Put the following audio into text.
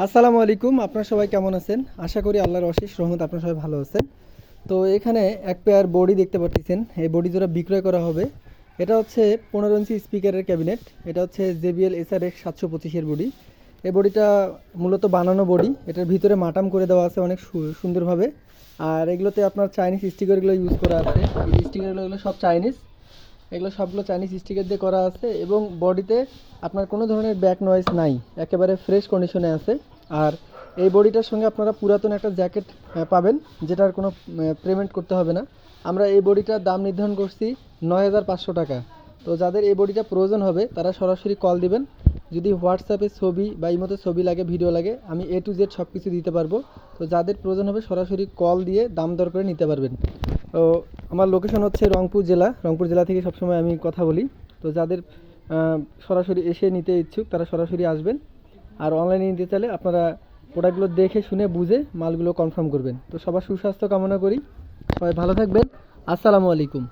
আসসালামু আলাইকুম। আপনারা সবাই কেমন আছেন? আশা করি আল্লাহর অশেষ রহমত আপনারা সবাই ভালো আছেন। তো এখানে এক পেয়ার বডি দেখতে পাচ্ছেন। এই বডি জোড়া বিক্রয় করা হবে। এটা হচ্ছে 15 ইঞ্চি স্পিকারের ক্যাবিনেট। এটা হচ্ছে JBL SRX 725 এর বডি। এই বডিটা মূলত বানানো বডি। এটার ভিতরে মাটাম করে দেওয়া আছে অনেক সুন্দরভাবে। আর এগুলোতে আপনার চাইনিজ স্টিকারগুলো ইউজ করা আছে। এই স্টিকারগুলো সব চাইনিজ। এগুলো সবগুলো চাইনিজ স্টিকার দিয়ে করা আছে এবং বডিতে আপনার কোনো ধরনের ব্যাক নয়েজ নাই, একেবারে ফ্রেশ কন্ডিশনে আছে। আর এই বডিটার সঙ্গে আপনারা পুরাতন একটা জ্যাকেট পাবেন, যেটার কোনো পেমেন্ট করতে হবে না। আমরা এই বডিটার দাম নির্ধারণ করছি 9,500 টাকা। তো যাদের এই বডিটা প্রয়োজন হবে তারা সরাসরি কল দিবেন। যদি হোয়াটসঅ্যাপে ছবি বা ইমোতে ছবি লাগে, ভিডিও লাগে, আমি A to Z সব কিছু দিতে পারবো। তো যাদের প্রয়োজন হবে সরাসরি কল দিয়ে দাম দর করে নিতে পারবেন। তো আমার লোকেশন হচ্ছে রংপুর জেলা থেকে সবসময় আমি কথা বলি। তো যাদের সরাসরি এসে নিতে ইচ্ছুক তারা সরাসরি আসবেন। আর অনলাইনে নিতে চাইলে আপনারা প্রোডাক্টগুলো দেখে শুনে বুঝে মালগুলো কনফার্ম করবেন। তো সবার সুস্বাস্থ্য কামনা করি। সবাই ভালো থাকবেন। আসসালামু আলাইকুম।